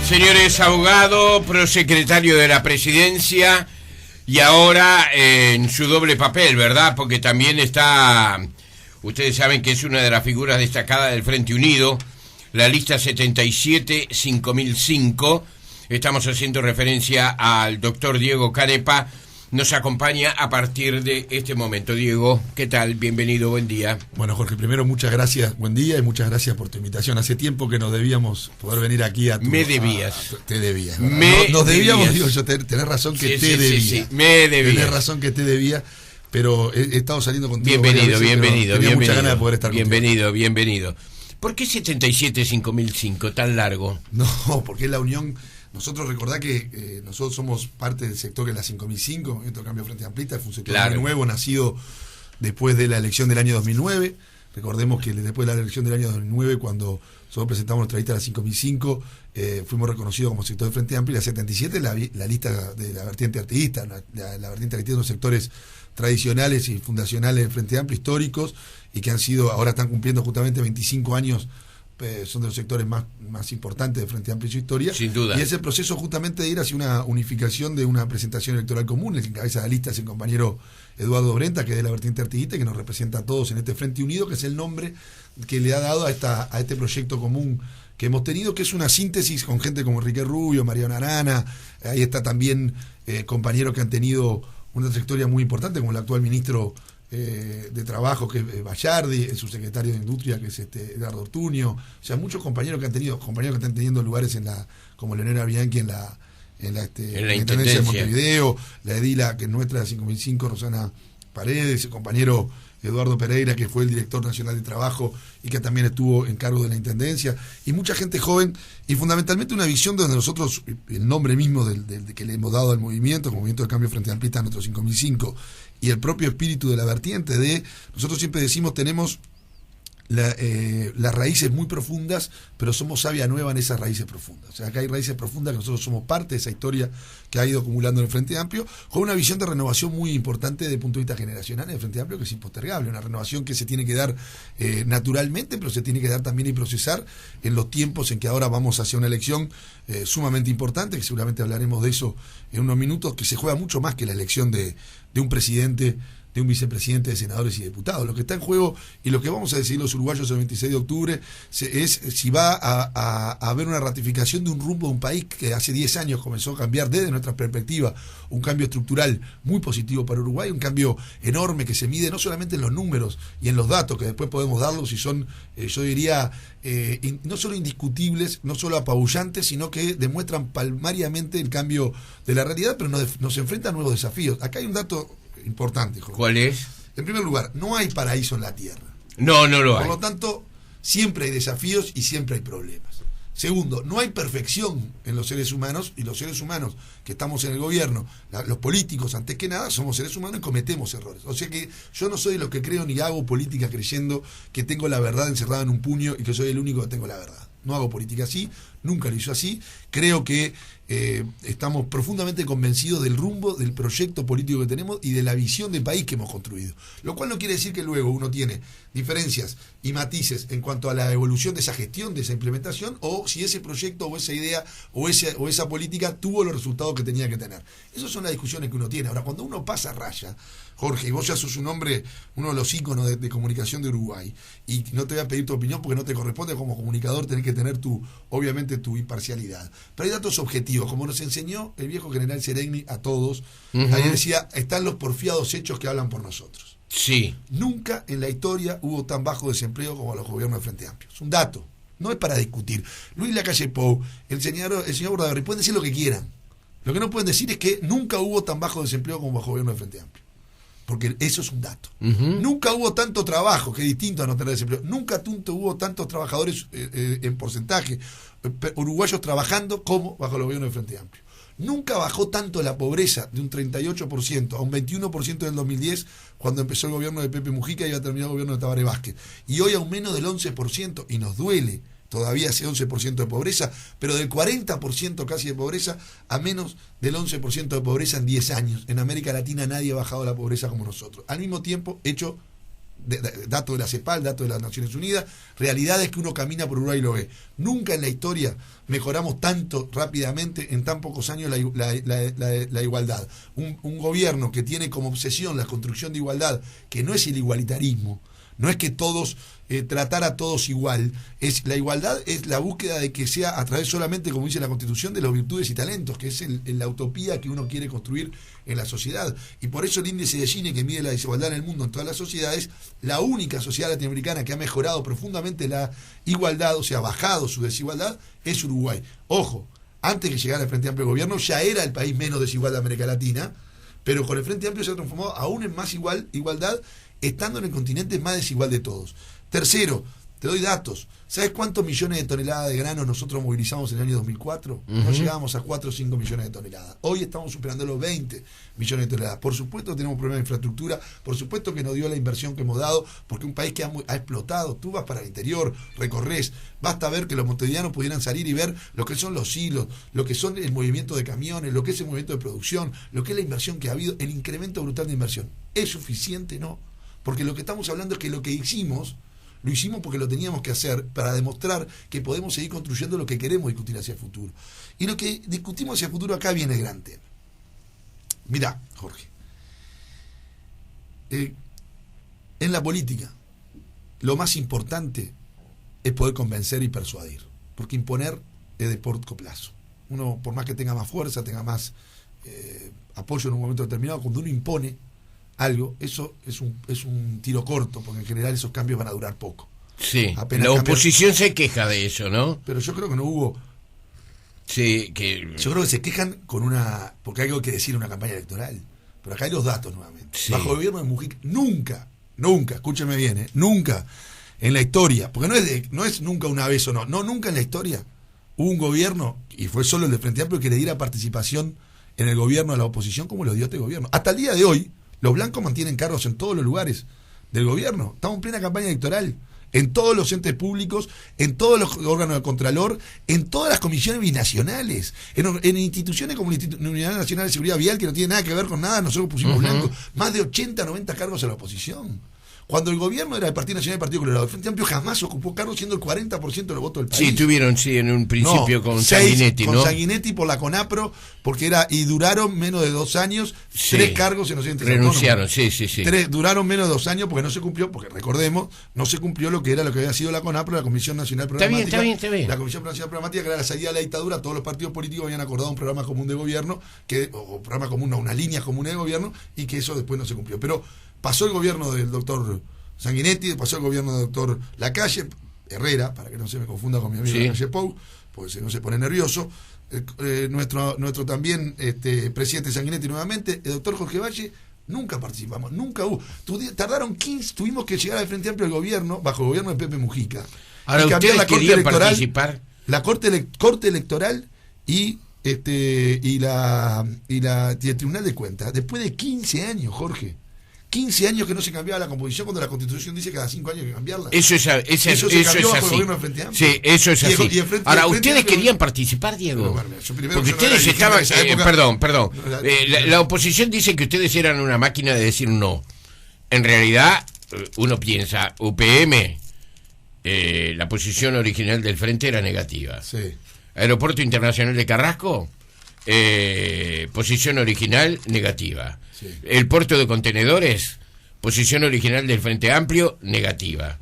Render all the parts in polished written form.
Señores, abogado, prosecretario de la Presidencia y ahora en su doble papel, ¿verdad? Porque también está, ustedes saben que es una de las figuras destacadas del Frente Unido, la lista 77-5005. Estamos haciendo referencia al doctor Diego Canepa. Nos acompaña a partir de este momento. Diego, ¿qué tal? Bienvenido, buen día. Bueno, Jorge, primero muchas gracias, buen día y muchas gracias por tu invitación. Hace tiempo que nos debíamos poder venir aquí a tu... Me debías. Te debías. Nos debíamos, digo yo, tenés razón que te debía. Sí, me debía. Tenés razón que te debía, pero he estado saliendo contigo. Bienvenido. Tenía muchas ganas de poder estar contigo. Bienvenido. ¿Por qué 77-5005 tan largo? No, porque es la unión... Nosotros recordá que nosotros somos parte del sector que es la 5005, Movimiento de Cambio Frente Amplista, fue un sector muy nuevo, nacido después de la elección del año 2009. Recordemos que después de la elección del año 2009, cuando nosotros presentamos nuestra lista de la 5005, fuimos reconocidos como sector de Frente Amplio, y la 77 la lista de la vertiente artiguista, la vertiente artiguista de los sectores tradicionales y fundacionales del Frente Amplio, históricos, y que ahora están cumpliendo justamente 25 años. Son de los sectores más importantes de Frente Amplio y su historia. Sin duda. Y es el proceso justamente de ir hacia una unificación de una presentación electoral común. El que encabeza la lista es el compañero Eduardo Brenta, que es de la vertiente artiguista, que nos representa a todos en este Frente Unido, que es el nombre que le ha dado a este proyecto común que hemos tenido, que es una síntesis con gente como Enrique Rubio, Mariano Arana. Ahí está también compañeros que han tenido una trayectoria muy importante, como el actual ministro de Trabajo, que es Bayardi, el subsecretario de Industria, que es Eduardo Ortuño. O sea, muchos compañeros que están teniendo lugares como Leonela Bianchi en la Intendencia de Montevideo, la edila, que es nuestra, de 5005, Rosana Paredes, el compañero Eduardo Pereira, que fue el director nacional de Trabajo y que también estuvo en cargo de la Intendencia, y mucha gente joven, y fundamentalmente una visión donde nosotros, el nombre mismo del que le hemos dado al movimiento, el Movimiento de Cambio Frente Amplista, nuestro 5005, y el propio espíritu de la vertiente nosotros siempre decimos, tenemos las raíces muy profundas, pero somos savia nueva en esas raíces profundas. O sea, acá hay raíces profundas que nosotros somos parte de esa historia que ha ido acumulando en el Frente Amplio, con una visión de renovación muy importante desde el punto de vista generacional en el Frente Amplio, que es impostergable, una renovación que se tiene que dar naturalmente, pero se tiene que dar también y procesar en los tiempos en que ahora vamos hacia una elección sumamente importante, que seguramente hablaremos de eso en unos minutos, que se juega mucho más que la elección de un presidente, de un vicepresidente, de senadores y diputados. Lo que está en juego y lo que vamos a decidir los uruguayos el 26 de octubre es si va a haber una ratificación de un rumbo de un país que hace 10 años comenzó a cambiar desde nuestra perspectiva, un cambio estructural muy positivo para Uruguay, un cambio enorme que se mide no solamente en los números y en los datos, que después podemos darlos y son, yo diría, no solo indiscutibles, no solo apabullantes, sino que demuestran palmariamente el cambio de la realidad, pero nos enfrenta a nuevos desafíos. Acá hay un dato importante, Jorge. ¿Cuál es? En primer lugar, no hay paraíso en la tierra. No lo hay. Por lo tanto, siempre hay desafíos y siempre hay problemas. Segundo, no hay perfección en los seres humanos, y los seres humanos que estamos en el gobierno, los políticos, antes que nada, somos seres humanos y cometemos errores. O sea que yo no soy de los que creo ni hago política creyendo que tengo la verdad encerrada en un puño y que soy el único que tengo la verdad. No hago política así, nunca lo hice así. Creo que estamos profundamente convencidos del rumbo, del proyecto político que tenemos y de la visión de país que hemos construido. Lo cual no quiere decir que luego uno tiene diferencias y matices en cuanto a la evolución de esa gestión, de esa implementación, o si ese proyecto o esa idea o esa política tuvo los resultados que tenía que tener. Esas son las discusiones que uno tiene. Ahora, cuando uno pasa raya, Jorge, y vos ya sos un hombre, uno de los íconos de comunicación de Uruguay, y no te voy a pedir tu opinión porque no te corresponde, como comunicador tenés que tener obviamente tu imparcialidad. Pero hay datos objetivos, como nos enseñó el viejo general Seregni a todos. Ahí decía, están los porfiados hechos que hablan por nosotros. Sí. Nunca en la historia hubo tan bajo desempleo como los gobiernos de Frente Amplio. Es un dato, no es para discutir. Luis Lacalle Pou, el señor Bordaberry, pueden decir lo que quieran. Lo que no pueden decir es que nunca hubo tan bajo desempleo como los gobiernos de Frente Amplio. Porque eso es un dato. Nunca hubo tanto trabajo, que es distinto a no tener desempleo. Nunca hubo tantos trabajadores en porcentaje, uruguayos trabajando como bajo el gobierno de Frente Amplio. Nunca bajó tanto la pobreza de un 38% a un 21% en el 2010, cuando empezó el gobierno de Pepe Mujica y iba a terminar el gobierno de Tabaré Vázquez. Y hoy a un menos del 11%, y nos duele todavía ese 11% de pobreza, pero del 40% casi de pobreza a menos del 11% de pobreza en 10 años. En América Latina nadie ha bajado la pobreza como nosotros. Al mismo tiempo, hecho datos de la CEPAL, datos de las Naciones Unidas, realidades que uno camina por Uruguay y lo ve. Nunca en la historia mejoramos tanto rápidamente en tan pocos años la igualdad. Un gobierno que tiene como obsesión la construcción de igualdad, que no es el igualitarismo, no es que todos tratar a todos igual, es la igualdad, es la búsqueda de que sea a través solamente, como dice la Constitución, de las virtudes y talentos, que es la utopía que uno quiere construir en la sociedad. Y por eso el índice de Gini, que mide la desigualdad en el mundo en todas las sociedades, la única sociedad latinoamericana que ha mejorado profundamente la igualdad, o sea, bajado su desigualdad, es Uruguay. Ojo, antes que llegara el Frente Amplio al gobierno, ya era el país menos desigual de América Latina, pero con el Frente Amplio se ha transformado aún en más igualdad, estando en el continente más desigual de todos. Tercero, te doy datos. ¿Sabes cuántos millones de toneladas de granos nosotros movilizamos en el año 2004? No llegábamos a 4 o 5 millones de toneladas. Hoy estamos superando los 20 millones de toneladas. Por supuesto tenemos problemas de infraestructura, por supuesto que no dio la inversión que hemos dado, porque un país que ha explotado, tú vas para el interior, recorres, basta ver que los montevideanos pudieran salir y ver lo que son los hilos, lo que son el movimiento de camiones, lo que es el movimiento de producción, lo que es la inversión que ha habido, el incremento brutal de inversión. ¿Es suficiente? No. Porque lo que estamos hablando es que lo que hicimos, lo hicimos porque lo teníamos que hacer para demostrar que podemos seguir construyendo lo que queremos discutir hacia el futuro. Y lo que discutimos hacia el futuro acá viene el gran tema. Mirá, Jorge, en la política lo más importante es poder convencer y persuadir, porque imponer es de corto plazo. Uno, por más que tenga más fuerza, tenga más apoyo en un momento determinado, cuando uno impone algo, eso es un tiro corto, porque en general esos cambios van a durar poco. Sí, apenas la oposición se queja de eso, ¿no? Pero yo creo que no hubo... Sí, que... Yo creo que se quejan con una... Porque hay algo que decir en una campaña electoral. Pero acá hay los datos nuevamente. Sí. Bajo el gobierno de Mujica, nunca, escúcheme bien, nunca en la historia, porque no es nunca una vez o no, nunca en la historia hubo un gobierno, y fue solo el de Frente Amplio, que le diera participación en el gobierno a la oposición como lo dio este gobierno. Hasta el día de hoy, los blancos mantienen cargos en todos los lugares del gobierno. Estamos en plena campaña electoral, en todos los entes públicos, en todos los órganos de Contralor, en todas las comisiones binacionales, en instituciones como la Unidad Nacional de Seguridad Vial, que no tiene nada que ver con nada, nosotros pusimos blancos, más de 80, 90 cargos a la oposición. Cuando el gobierno era el Partido Nacional y el Partido Colorado, el Frente Amplio jamás ocupó cargos, siendo el 40% de los votos del país. Sí, tuvieron, en un principio con Sanguinetti, ¿no? Con Sanguinetti por la CONAPRO, porque y duraron menos de 2 años, 3 cargos en los entes renunciaron, sí. Duraron menos de 2 años porque no se cumplió, porque recordemos, no se cumplió lo que había sido la CONAPRO, la Comisión Nacional Programática. Está bien. La Comisión Nacional Programática, que era la salida de la dictadura, todos los partidos políticos habían acordado un programa común de gobierno, o programa común, no, unas líneas comunes de gobierno, y que eso después no se cumplió. Pero pasó el gobierno del doctor Sanguinetti, pasó el gobierno del doctor Lacalle, Herrera, para que no se me confunda con mi amigo Lacalle Pou, porque si no se pone nervioso, nuestro también presidente Sanguinetti nuevamente, el doctor Jorge Valle, nunca participamos, nunca hubo. Tuvimos que llegar al Frente Amplio del gobierno, bajo el gobierno de Pepe Mujica. Ahora, ¿ustedes querían participar? La corte electoral y el Tribunal de Cuentas, después de 15 años, Jorge. 15 años que no se cambiaba la composición, cuando la Constitución dice que cada 5 años hay que cambiarla. Eso es así. Sí, eso es así. Ahora, ¿ustedes querían participar, Diego? Porque ustedes estaban... Perdón. La oposición dice que ustedes eran una máquina de decir no. En realidad, uno piensa, UPM, la posición original del Frente era negativa. Sí. Aeropuerto Internacional de Carrasco, posición original negativa. Sí. El puerto de contenedores, posición original del Frente Amplio, negativa.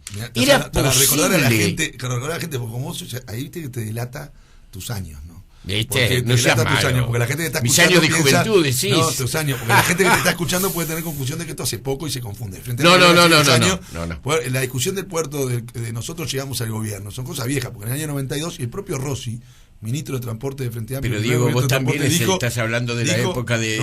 Para recordar a la gente, porque como vos, ahí te delata tus años, ¿no? ¿Viste? No seas malo. Tus años, porque la gente que está mis escuchando años de juventud, decís. No, tus años, porque la gente que te está escuchando puede tener confusión de que esto hace poco y se confunde. No. La discusión del puerto, de nosotros llegamos al gobierno, son cosas viejas, porque en el año 92 el propio Rossi, ministro de Transporte de Frente Amplio... Pero Diego, vos también estás hablando de la época del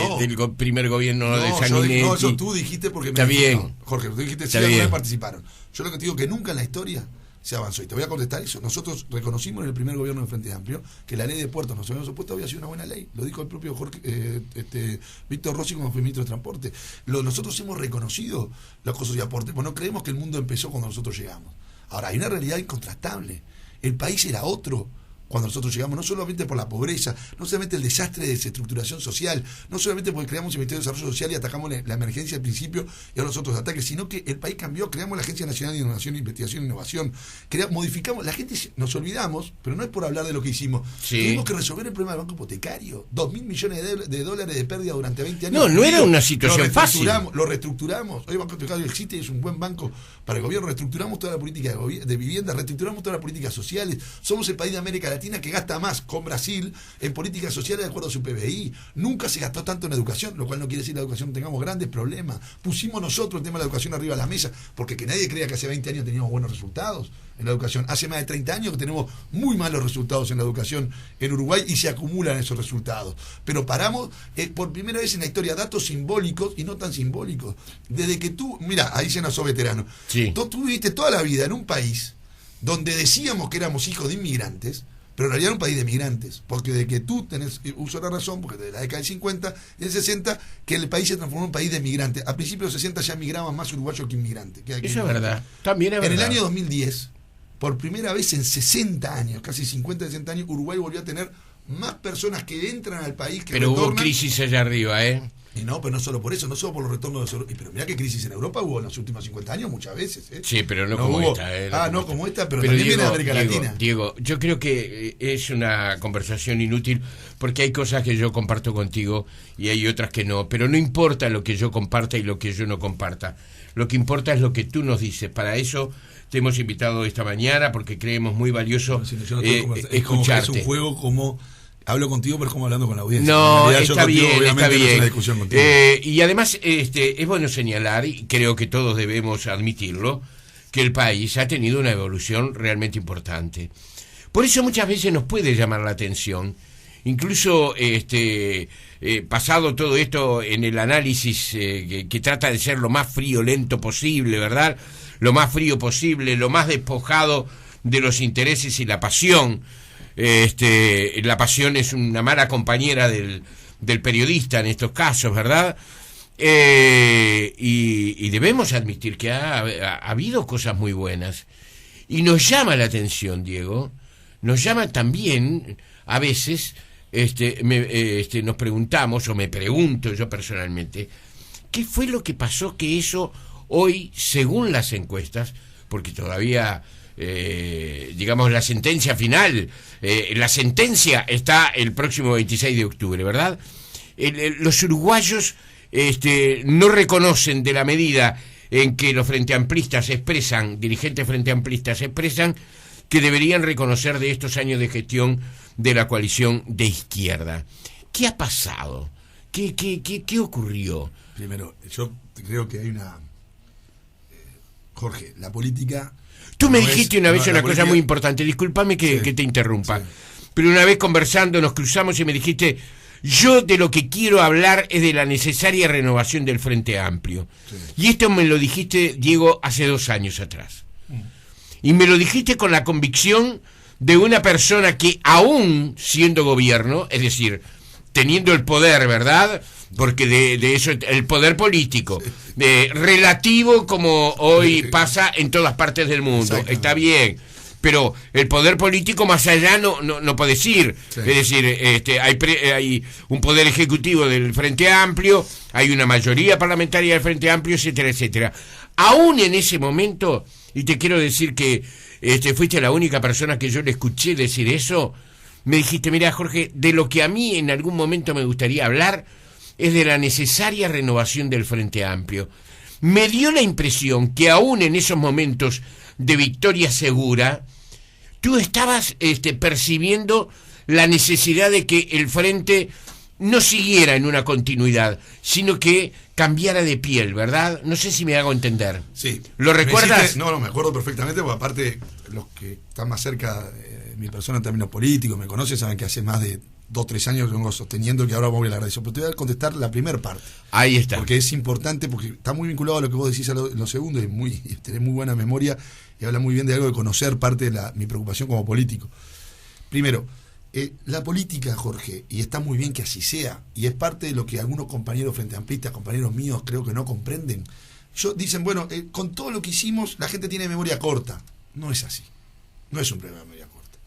primer gobierno de Sanguinetti. No, eso tú dijiste porque está bien. Jorge, tú dijiste si alguna vez participaron. Yo lo que te digo que nunca en la historia se avanzó. Y te voy a contestar eso. Nosotros reconocimos en el primer gobierno de Frente Amplio que la ley de puertos nos habíamos opuesto había sido una buena ley. Lo dijo el propio Víctor Rossi como fue ministro de Transporte. Nosotros hemos reconocido los costos y aportes, pues no creemos que el mundo empezó cuando nosotros llegamos. Ahora, hay una realidad incontrastable. El país era otro cuando nosotros llegamos, no solamente por la pobreza, no solamente el desastre de desestructuración social, no solamente porque creamos el Ministerio de Desarrollo Social y atacamos la emergencia al principio y ahora los otros ataques, sino que el país cambió, creamos la Agencia Nacional de Innovación, Investigación e Innovación, modificamos, la gente nos olvidamos, pero no es por hablar de lo que hicimos, tuvimos que resolver el problema del banco hipotecario, 2.000 millones de dólares de pérdida durante 20 años. No era una situación fácil. Lo reestructuramos, hoy el banco hipotecario existe y es un buen banco para el gobierno, reestructuramos toda la política de vivienda, reestructuramos todas las políticas sociales, somos el país de América Latina que gasta más con Brasil en políticas sociales de acuerdo a su PBI. Nunca se gastó tanto en educación, lo cual no quiere decir que la educación tengamos grandes problemas. Pusimos nosotros el tema de la educación arriba de la mesa, porque que nadie crea que hace 20 años teníamos buenos resultados en la educación. Hace más de 30 años que tenemos muy malos resultados en la educación en Uruguay y se acumulan esos resultados. Pero paramos por primera vez en la historia datos simbólicos y no tan simbólicos. Desde que mira, ahí se nos sos veterano. Sí. Tú viviste toda la vida en un país donde decíamos que éramos hijos de inmigrantes, pero en realidad era un país de migrantes, porque de que tú tenés uso de la razón, porque de la década del 50 y del 60, que el país se transformó en un país de migrantes. A principios de los 60 ya migraban más uruguayos que inmigrantes. Eso es verdad, también es verdad. En el año 2010, por primera vez en 60 años, casi 50, 60 años, Uruguay volvió a tener más personas que entran al país que pero retornan. Hubo crisis allá arriba, Y no, pero no solo por eso, no solo por los retornos de los... Pero mirá qué crisis en Europa hubo en los últimos 50 años muchas veces. Sí, pero no como hubo, esta. No como esta, pero también viene de América Latina. Diego, yo creo que es una conversación inútil porque hay cosas que yo comparto contigo y hay otras que no, pero no importa lo que yo comparta y lo que yo no comparta. Lo que importa es lo que tú nos dices. Para eso te hemos invitado esta mañana porque creemos muy valioso escucharte. Es un juego como... Hablo contigo, pero es como hablando con la audiencia. No, está bien, está bien. No y además es bueno señalar, y creo que todos debemos admitirlo, que el país ha tenido una evolución realmente importante. Por eso muchas veces nos puede llamar la atención, incluso pasado todo esto en el análisis que trata de ser lo más friolento posible, ¿verdad? Lo más frío posible, lo más despojado de los intereses y la pasión. La pasión es una mala compañera del periodista en estos casos, ¿verdad? Y debemos admitir que ha habido cosas muy buenas. Y nos llama la atención, Diego, nos llama también, a veces, nos preguntamos, o me pregunto yo personalmente, ¿qué fue lo que pasó que eso hoy, según las encuestas, porque todavía... digamos la sentencia final, la sentencia está el próximo 26 de octubre, ¿verdad? Los uruguayos no reconocen de la medida en que los frenteamplistas expresan, dirigentes frenteamplistas expresan que deberían reconocer de estos años de gestión de la coalición de izquierda. ¿Qué ha pasado? ¿Qué ocurrió? Primero, yo creo que hay una... Jorge, la política... Tú me dijiste una vez una cosa muy importante, discúlpame que te interrumpa, pero una vez conversando nos cruzamos y me dijiste, yo de lo que quiero hablar es de la necesaria renovación del Frente Amplio. Y esto me lo dijiste, Diego, hace 2 años atrás. Y me lo dijiste con la convicción de una persona que aún siendo gobierno, es decir, teniendo el poder, ¿verdad?, porque de eso, el poder político, relativo como hoy pasa en todas partes del mundo, está bien, pero el poder político más allá no puede ir. Es decir, hay un poder ejecutivo del Frente Amplio, hay una mayoría parlamentaria del Frente Amplio, etcétera, etcétera. Aún en ese momento, y te quiero decir que fuiste la única persona que yo le escuché decir eso, me dijiste, mira, Jorge, de lo que a mí en algún momento me gustaría hablar es de la necesaria renovación del Frente Amplio. Me dio la impresión que aún en esos momentos de victoria segura, tú estabas percibiendo la necesidad de que el Frente no siguiera en una continuidad, sino que cambiara de piel, ¿verdad? No sé si me hago entender. Sí. ¿Lo recuerdas? No, me acuerdo perfectamente, porque aparte los que están más cerca de mi persona en términos políticos, me conocen, saben que hace más de 2 o 3 años que vengo sosteniendo que ahora voy a la agradecimiento. Pero te voy a contestar la primera parte. Ahí está. Porque es importante, porque está muy vinculado a lo que vos decís en lo segundo, y tenés muy buena memoria y habla muy bien de algo de conocer parte de mi preocupación como político. Primero, la política, Jorge, y está muy bien que así sea, y es parte de lo que algunos compañeros frenteamplistas, compañeros míos, creo que no comprenden. Dicen, bueno, con todo lo que hicimos, la gente tiene memoria corta. No es así. No es un problema de memoria corta.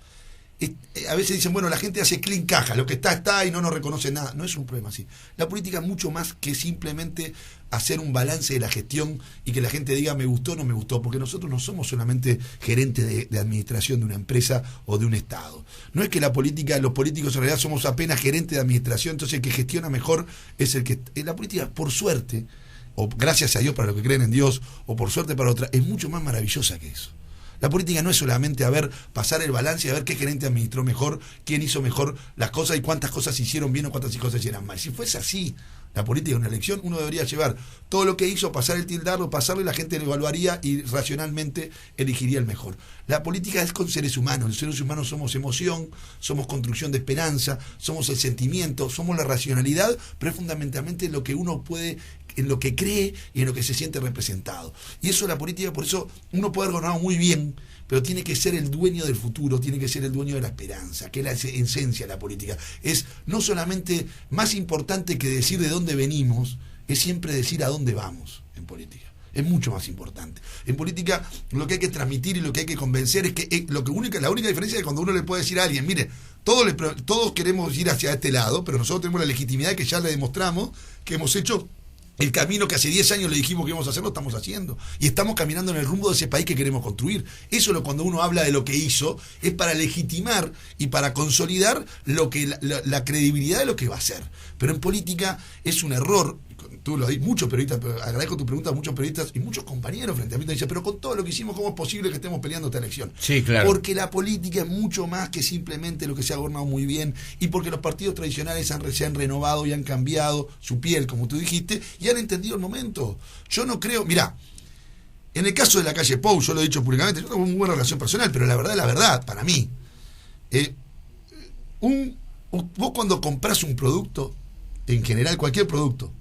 a veces dicen, bueno, la gente hace clean caja, lo que está y no nos reconoce nada. No es un problema así. La política es mucho más que simplemente hacer un balance de la gestión y que la gente diga me gustó o no me gustó, porque nosotros no somos solamente gerentes de administración de una empresa o de un Estado. No es que los políticos en realidad somos apenas gerentes de administración, entonces el que gestiona mejor es el que... La política, por suerte, o gracias a Dios para los que creen en Dios, o por suerte para otra, es mucho más maravillosa que eso. La política no es solamente pasar el balance y a ver qué gerente administró mejor, quién hizo mejor las cosas y cuántas cosas hicieron bien o cuántas cosas hicieron mal. Si fuese así, la política de una elección, uno debería llevar todo lo que hizo, pasar el tildardo, pasarlo y la gente lo evaluaría y racionalmente elegiría el mejor. La política es con seres humanos. Los seres humanos somos emoción, somos construcción de esperanza, somos el sentimiento, somos la racionalidad, pero es fundamentalmente lo que uno puede, en lo que cree y en lo que se siente representado. Y eso la política, por eso uno puede haber gobernado muy bien, pero tiene que ser el dueño del futuro, tiene que ser el dueño de la esperanza, que es la esencia de la política. Es no solamente más importante que decir de dónde venimos, es siempre decir a dónde vamos en política. Es mucho más importante. En política lo que hay que transmitir y lo que hay que convencer es que la única diferencia es cuando uno le puede decir a alguien, mire, todos queremos ir hacia este lado, pero nosotros tenemos la legitimidad que ya le demostramos que hemos hecho el camino que hace 10 años le dijimos que íbamos a hacer, lo estamos haciendo. Y estamos caminando en el rumbo de ese país que queremos construir. Eso cuando uno habla de lo que hizo, es para legitimar y para consolidar la credibilidad de lo que va a hacer. Pero en política es un error. Tú lo dices, muchos periodistas, agradezco tu pregunta, muchos periodistas y muchos compañeros frente a mí te dicen, pero con todo lo que hicimos, ¿cómo es posible que estemos peleando esta elección? Sí, claro. Porque la política es mucho más que simplemente lo que se ha gobernado muy bien y porque los partidos tradicionales se han renovado y han cambiado su piel, como tú dijiste, y han entendido el momento. Yo no creo, mirá, en el caso de la calle Pou, yo lo he dicho públicamente, yo tengo una muy buena relación personal, pero la verdad, para mí, vos cuando comprás un producto, en general cualquier producto,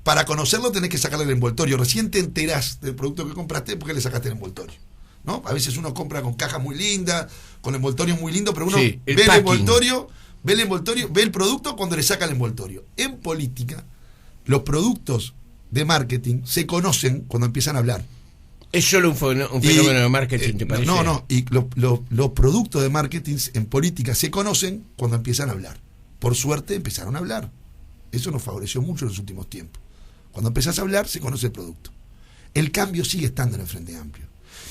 para conocerlo tenés que sacarle el envoltorio. Recién te enterás del producto que compraste porque le sacaste el envoltorio, ¿no? A veces uno compra con cajas muy lindas, con envoltorios muy lindos, pero uno ve el envoltorio, ve el producto cuando le saca el envoltorio. En política, los productos de marketing se conocen cuando empiezan a hablar. ¿Es solo un fenómeno de marketing, te parece? No, y los productos de marketing en política se conocen cuando empiezan a hablar. Por suerte empezaron a hablar. Eso nos favoreció mucho en los últimos tiempos. Cuando empezás a hablar, se conoce el producto. El cambio sigue estando en el Frente Amplio.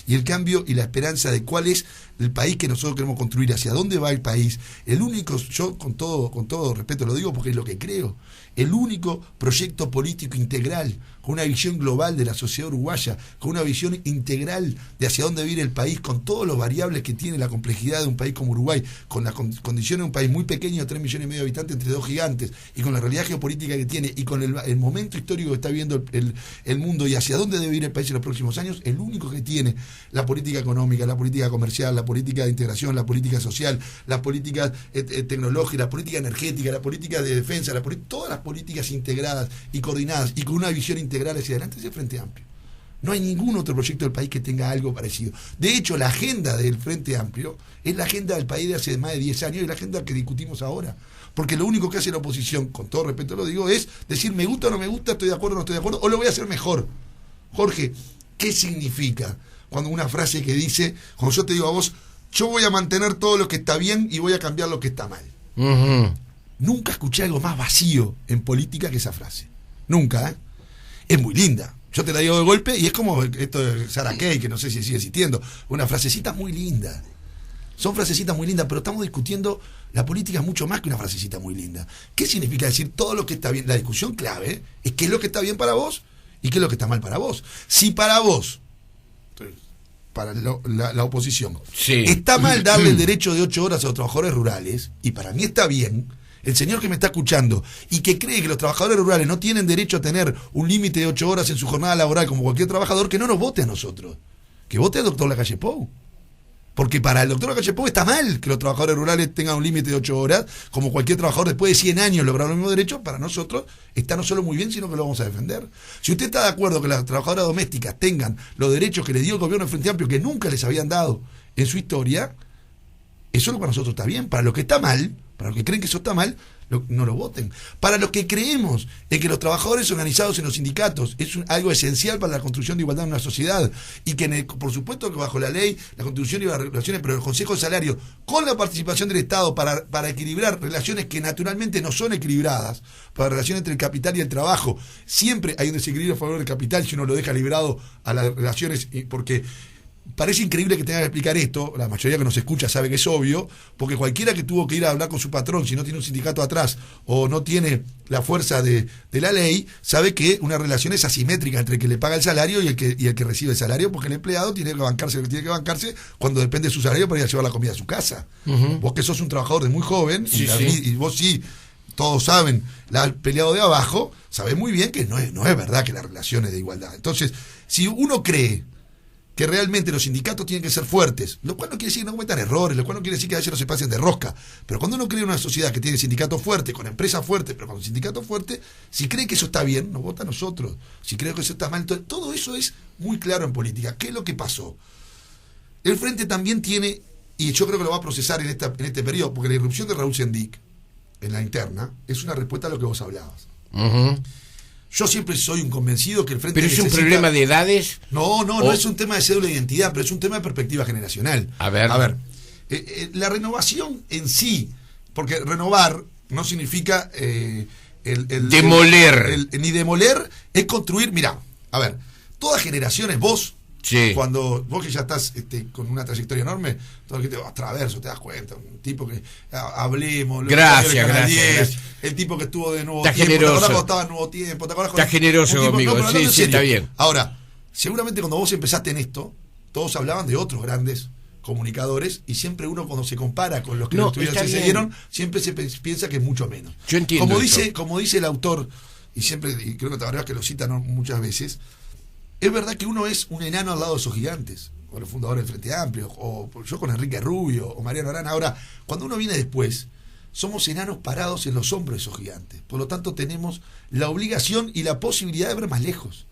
Y el cambio y la esperanza de cuál es el país que nosotros queremos construir, hacia dónde va el país, el único, yo con todo respeto lo digo porque es lo que creo, el único proyecto político integral, con una visión global de la sociedad uruguaya, con una visión integral de hacia dónde viene el país, con todos los variables que tiene la complejidad de un país como Uruguay, con las condiciones de un país muy pequeño, 3,5 millones de habitantes entre dos gigantes, y con la realidad geopolítica que tiene, y con el momento histórico que está viviendo el mundo y hacia dónde debe ir el país en los próximos años, el único que tiene la política económica, la política comercial, la política de integración, la política social, la política tecnológica, la política energética, la política de defensa, todas las políticas integradas y coordinadas y con una visión integral hacia adelante es el Frente Amplio. No hay ningún otro proyecto del país que tenga algo parecido. De hecho, la agenda del Frente Amplio es la agenda del país de hace más de 10 años y la agenda que discutimos ahora. Porque lo único que hace la oposición, con todo respeto lo digo, es decir me gusta o no me gusta, estoy de acuerdo o no estoy de acuerdo, o lo voy a hacer mejor. Jorge, ¿qué significa cuando una frase que dice, cuando yo te digo a vos, yo voy a mantener todo lo que está bien y voy a cambiar lo que está mal? Nunca escuché algo más vacío en política que esa frase. Nunca, ¿eh? Es muy linda. Yo te la digo de golpe y es como esto de Sarah Kay, que no sé si sigue existiendo. Una frasecita muy linda. Son frasecitas muy lindas, pero estamos discutiendo, la política es mucho más que una frasecita muy linda. ¿Qué significa decir todo lo que está bien? La discusión clave es qué es lo que está bien para vos y qué es lo que está mal para vos. Si para vos, para la oposición, está mal darle el derecho de 8 horas a los trabajadores rurales, y para mí está bien, el señor que me está escuchando y que cree que los trabajadores rurales no tienen derecho a tener un límite de 8 horas en su jornada laboral como cualquier trabajador, que no nos vote a nosotros, que vote al doctor Lacalle Pou. Porque para el doctor Lacalle Pou está mal que los trabajadores rurales tengan un límite de 8 horas, como cualquier trabajador después de 100 años lograr los mismos derechos. Para nosotros está no solo muy bien, sino que lo vamos a defender. Si usted está de acuerdo que las trabajadoras domésticas tengan los derechos que les dio el gobierno del Frente Amplio, que nunca les habían dado en su historia, eso para nosotros está bien. Para los que está mal, para los que creen que eso está mal, no lo voten. Para los que creemos en que los trabajadores organizados en los sindicatos es algo esencial para la construcción de igualdad en una sociedad, y que por supuesto que bajo la ley, la Constitución y las regulaciones, pero el Consejo de Salario, con la participación del Estado para equilibrar relaciones que naturalmente no son equilibradas, para la relación entre el capital y el trabajo, siempre hay un desequilibrio a favor del capital si uno lo deja librado a las relaciones, porque parece increíble que tenga que explicar esto, la mayoría que nos escucha sabe que es obvio, porque cualquiera que tuvo que ir a hablar con su patrón, si no tiene un sindicato atrás o no tiene la fuerza de la ley, sabe que una relación es asimétrica entre el que le paga el salario y el que recibe el salario, porque el empleado tiene que bancarse lo que tiene que bancarse cuando depende de su salario para ir a llevar la comida a su casa. Vos que sos un trabajador de muy joven, y vos sí, todos saben, la has peleado de abajo, sabés muy bien que no es verdad que la relación es de igualdad. Entonces, si uno cree que realmente los sindicatos tienen que ser fuertes, lo cual no quiere decir que no cometan errores, lo cual no quiere decir que a veces no se pasen de rosca, pero cuando uno cree en una sociedad que tiene sindicatos fuertes, con empresas fuertes, pero con sindicatos fuertes, si cree que eso está bien, nos vota a nosotros. Si cree que eso está mal, entonces, todo eso es muy claro en política. ¿Qué es lo que pasó? El Frente también tiene, y yo creo que lo va a procesar en este periodo, porque la irrupción de Raúl Sendic en la interna es una respuesta a lo que vos hablabas. Yo siempre soy un convencido que el Frente ¿Pero es un problema de edades? No es un tema de cédula de identidad, pero es un tema de perspectiva generacional. A ver. La renovación en sí, porque renovar no significa demoler. Ni demoler, es construir. Mirá, a ver, todas generaciones, vos, cuando vos que ya estás con una trayectoria enorme, todo el que traverso, te das cuenta, un tipo que hablemos, gracias. El tipo que estuvo de Nuevo Está Tiempo, generoso. ¿te acordás cuando estaba en Nuevo Tiempo? Está generoso conmigo, sí, está bien. Ahora, seguramente cuando vos empezaste en esto, todos hablaban de otros grandes comunicadores, y siempre uno cuando se compara con los que se dieron, siempre se piensa que es mucho menos. Yo entiendo como dice el autor, y creo que Tabaré que lo citan muchas veces, es verdad que uno es un enano al lado de esos gigantes, o los fundadores del Frente Amplio, o yo con Enrique Rubio, o Mariano Arana. Ahora, cuando uno viene después, somos enanos parados en los hombros de esos gigantes. Por lo tanto, tenemos la obligación y la posibilidad de ver más lejos.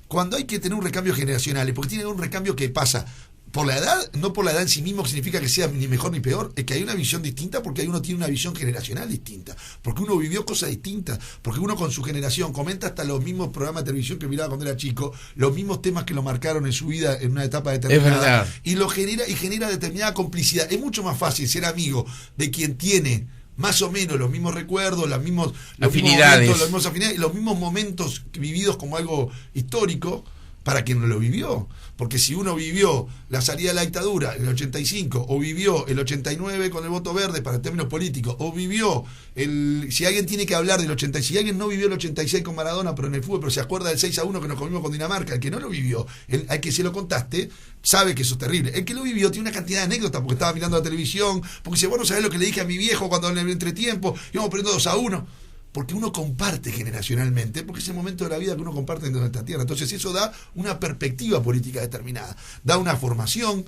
Cuando hay que tener un recambio generacional, porque tiene un recambio que pasa por la edad, no por la edad en sí mismo, que significa que sea ni mejor ni peor, es que hay una visión distinta, porque uno tiene una visión generacional distinta, porque uno vivió cosas distintas, porque uno con su generación comenta hasta los mismos programas de televisión que miraba cuando era chico, los mismos temas que lo marcaron en su vida en una etapa determinada, y genera determinada complicidad. Es mucho más fácil ser amigo de quien tiene más o menos los mismos recuerdos, los mismos afinidades, los mismos momentos vividos como algo histórico, para quien no lo vivió. Porque si uno vivió la salida de la dictadura en el 85, o vivió el 89 con el voto verde para términos políticos, o vivió si alguien tiene que hablar del 86, si alguien no vivió el 86 con Maradona, pero en el fútbol, pero se acuerda del 6-1 que nos comimos con Dinamarca, el que no lo vivió, al que se lo contaste, sabe que eso es terrible. El que lo vivió tiene una cantidad de anécdotas, porque estaba mirando la televisión, porque dice, bueno, ¿sabés lo que le dije a mi viejo cuando en el entretiempo íbamos perdiendo 2-1? Porque uno comparte generacionalmente, porque es el momento de la vida que uno comparte en nuestra tierra. Entonces eso da una perspectiva política determinada, da una formación,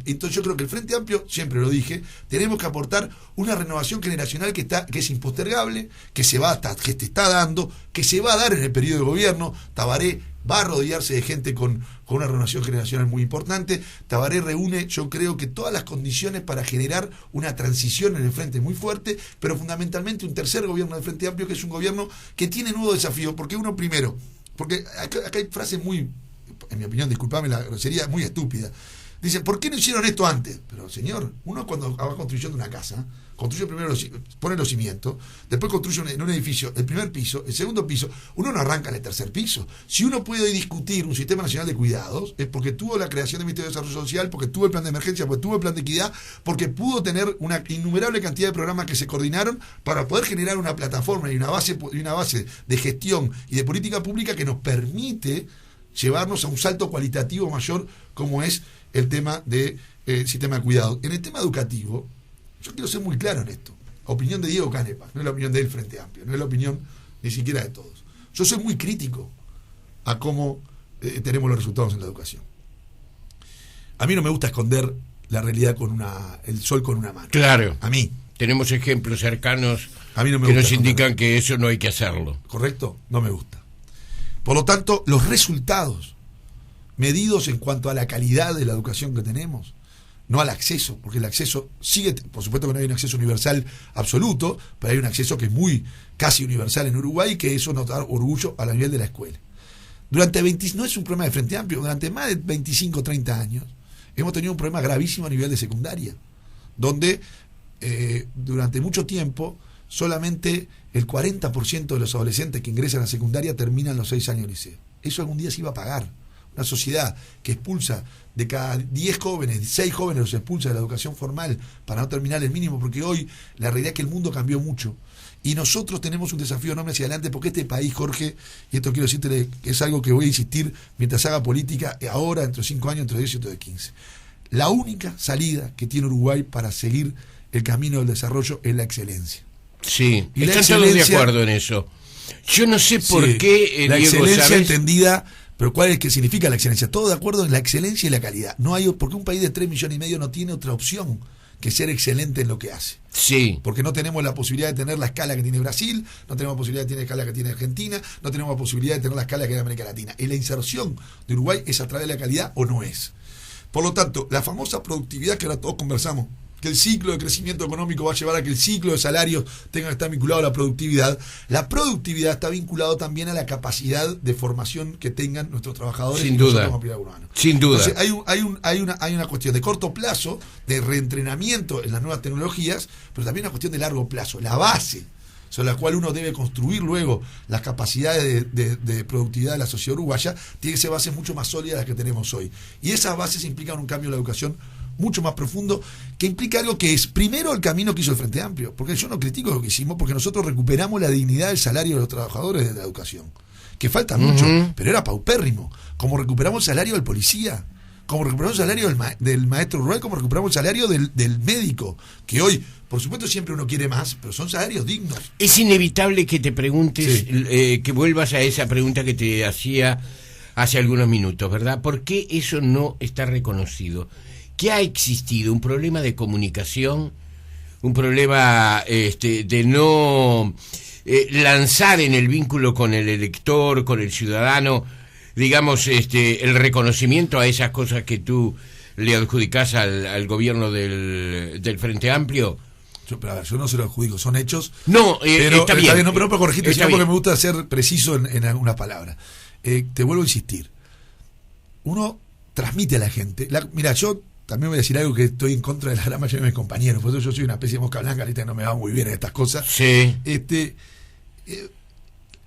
entonces yo creo que el Frente Amplio, siempre lo dije, tenemos que aportar una renovación generacional que es impostergable, que se está dando, que se va a dar en el periodo de gobierno. Tabaré va a rodearse de gente con una renovación generacional muy importante. Tabaré reúne, yo creo que todas las condiciones para generar una transición en el Frente muy fuerte, pero fundamentalmente un tercer gobierno del Frente Amplio, que es un gobierno que tiene nuevos desafíos. Porque uno primero, porque acá hay frases muy, en mi opinión, disculpame la grosería, muy estúpida. Dicen, ¿por qué no hicieron esto antes? Pero señor, uno cuando va construyendo una casa, construye primero, pone los cimientos, después construye en un edificio el primer piso, el segundo piso, uno no arranca en el tercer piso. Si uno puede discutir un sistema nacional de cuidados, es porque tuvo la creación del Ministerio de Desarrollo Social, porque tuvo el plan de emergencia, porque tuvo el plan de equidad, porque pudo tener una innumerable cantidad de programas que se coordinaron para poder generar una plataforma y una base de gestión y de política pública que nos permite llevarnos a un salto cualitativo mayor, como es el tema del sistema de cuidado. En el tema educativo, yo quiero ser muy claro en esto. Opinión de Diego Canepa, no es la opinión del Frente Amplio, no es la opinión ni siquiera de todos. Yo soy muy crítico a cómo tenemos los resultados en la educación. A mí no me gusta esconder la realidad el sol con una mano. Claro. A mí. Tenemos ejemplos cercanos a mí no me que gusta nos indican que eso no hay que hacerlo. ¿Correcto? No me gusta. Por lo tanto, los resultados medidos en cuanto a la calidad de la educación que tenemos no al acceso, porque el acceso sigue, por supuesto que no hay un acceso universal absoluto, pero hay un acceso que es muy casi universal en Uruguay, que eso nos da orgullo a nivel de la escuela. No es un problema de Frente Amplio, durante más de 25, 30 años hemos tenido un problema gravísimo a nivel de secundaria, donde durante mucho tiempo solamente el 40% de los adolescentes que ingresan a secundaria terminan los 6 años de liceo. Eso algún día se iba a pagar. Una sociedad que expulsa de cada 10 jóvenes, 6 jóvenes los expulsa de la educación formal para no terminar el mínimo, porque hoy la realidad es que el mundo cambió mucho. Y nosotros tenemos un desafío enorme hacia adelante, porque este país, Jorge, y esto quiero decirte que es algo que voy a insistir mientras haga política, ahora, dentro de 5 años, dentro de 10 y dentro de 15. La única salida que tiene Uruguay para seguir el camino del desarrollo es la excelencia. Sí, y están todos de acuerdo en eso. Yo no sé por qué, la Diego, excelencia ¿sabes? Entendida, pero ¿cuál es que significa la excelencia? Todo de acuerdo en la excelencia y la calidad. No hay, porque un país de 3,5 millones no tiene otra opción que ser excelente en lo que hace. Sí. Porque no tenemos la posibilidad de tener la escala que tiene Brasil, no tenemos la posibilidad de tener la escala que tiene Argentina, no tenemos la posibilidad de tener la escala que tiene América Latina. Y la inserción de Uruguay es a través de la calidad o no es. Por lo tanto, la famosa productividad que ahora todos conversamos, que el ciclo de crecimiento económico va a llevar a que el ciclo de salarios tenga que estar vinculado a la productividad está vinculado también a la capacidad de formación que tengan nuestros trabajadores. Sin duda. Sin duda. Entonces hay una cuestión de corto plazo, de reentrenamiento en las nuevas tecnologías, pero también una cuestión de largo plazo, la base sobre la cual uno debe construir luego las capacidades de productividad de la sociedad uruguaya, tiene que ser bases mucho más sólidas de las que tenemos hoy. Y esas bases implican un cambio en la educación mucho más profundo, que implica algo que es, primero, el camino que hizo el Frente Amplio, porque yo no critico lo que hicimos, porque nosotros recuperamos la dignidad del salario de los trabajadores de la educación, que falta mucho, pero era paupérrimo, como recuperamos el salario del policía, como recuperamos el salario del maestro rural, como recuperamos el salario del médico, que hoy, por supuesto, siempre uno quiere más, pero son salarios dignos. Es inevitable que te preguntes, que vuelvas a esa pregunta que te hacía hace algunos minutos, ¿verdad? ¿Por qué eso no está reconocido? ¿Qué ha existido? ¿Un problema de comunicación? ¿Un problema de no lanzar en el vínculo con el elector, con el ciudadano, digamos, el reconocimiento a esas cosas que tú le adjudicás al gobierno del Frente Amplio? Yo no se lo adjudico, son hechos. No, pero, está bien. No, pero corregirte, sino porque me gusta ser preciso en algunas palabras. Te vuelvo a insistir. Uno transmite a la gente. Mira, yo también voy a decir algo que estoy en contra de la gran mayoría de mis compañeros, por eso yo soy una especie de mosca blanca, ahorita no me va muy bien en estas cosas. Sí.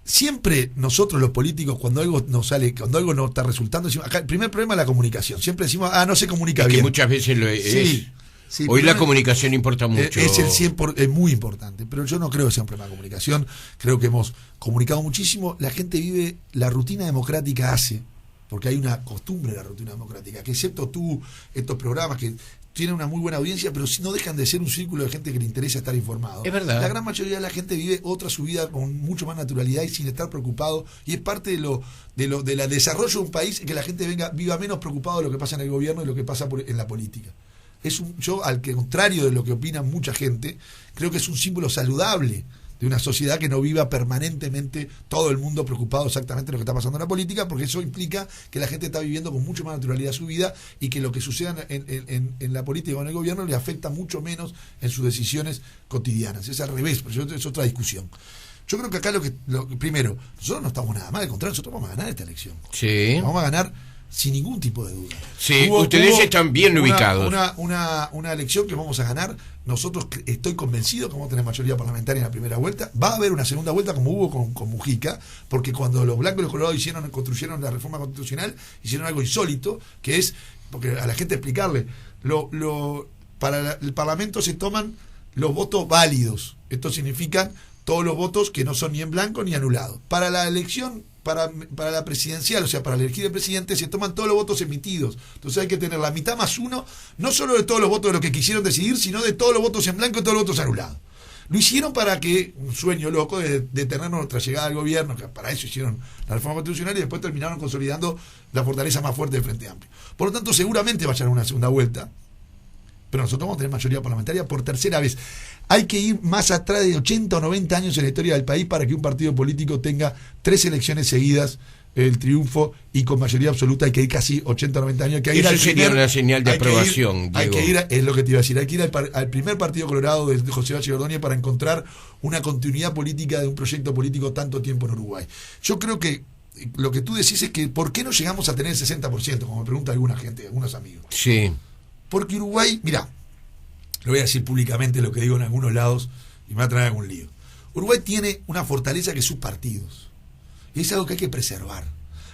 Siempre nosotros los políticos, cuando algo nos sale, cuando algo no está resultando, decimos, acá el primer problema es la comunicación. Siempre decimos, no se comunica bien. Que muchas veces lo es. Sí, hoy la comunicación importa mucho. Es el 100%, es muy importante, pero yo no creo que sea un problema de comunicación. Creo que hemos comunicado muchísimo. La gente vive, la rutina democrática porque hay una costumbre de la rutina democrática, que excepto tú, estos programas que tienen una muy buena audiencia, pero si no dejan de ser un círculo de gente que le interesa estar informado. Es verdad. La gran mayoría de la gente vive su vida con mucho más naturalidad y sin estar preocupado, y es parte del desarrollo de un país que la gente viva menos preocupado de lo que pasa en el gobierno y lo que pasa en la política. Yo, al contrario de lo que opina mucha gente, creo que es un símbolo saludable de una sociedad que no viva permanentemente todo el mundo preocupado exactamente de lo que está pasando en la política, porque eso implica que la gente está viviendo con mucho más naturalidad su vida y que lo que suceda en la política o en el gobierno le afecta mucho menos en sus decisiones cotidianas. Es al revés, pero es otra discusión. Yo creo que acá primero, nosotros no estamos nada mal, al contrario, nosotros vamos a ganar esta elección. Sí. Vamos a ganar sin ningún tipo de duda. Sí, ustedes están bien ubicados. Una elección que vamos a ganar. Nosotros estoy convencido que vamos a tener mayoría parlamentaria en la primera vuelta. Va a haber una segunda vuelta como hubo con Mujica, porque cuando los blancos y los colorados construyeron la reforma constitucional, hicieron algo insólito, que es, porque a la gente explicarle, para el Parlamento se toman los votos válidos. Esto significa todos los votos que no son ni en blanco ni anulados. Para la elección, para la presidencial, o sea, para elegir el presidente, se toman todos los votos emitidos. Entonces hay que tener la mitad más uno, no solo de todos los votos de los que quisieron decidir, sino de todos los votos en blanco y todos los votos anulados. Lo hicieron para que, un sueño loco de detenernos nuestra llegada al gobierno, que para eso hicieron la reforma constitucional y después terminaron consolidando la fortaleza más fuerte del Frente Amplio. Por lo tanto, seguramente vayan a una segunda vuelta, pero nosotros vamos a tener mayoría parlamentaria por tercera vez. Hay que ir más atrás de 80 o 90 años en la historia del país para que un partido político tenga 3 elecciones seguidas el triunfo y con mayoría absoluta hay que ir casi 80 o 90 años. Hay que ir Eso sería una señal de aprobación, Hay que ir, es lo que te iba a decir, hay que ir al primer partido colorado de José Báez Ordóñez para encontrar una continuidad política de un proyecto político tanto tiempo en Uruguay. Yo creo que lo que tú decís es que ¿por qué no llegamos a tener el 60%? Como me pregunta alguna gente, algunos amigos. Sí. Porque Uruguay, mira, lo voy a decir públicamente lo que digo en algunos lados y me va a traer algún lío. Uruguay tiene una fortaleza que es sus partidos. Y es algo que hay que preservar.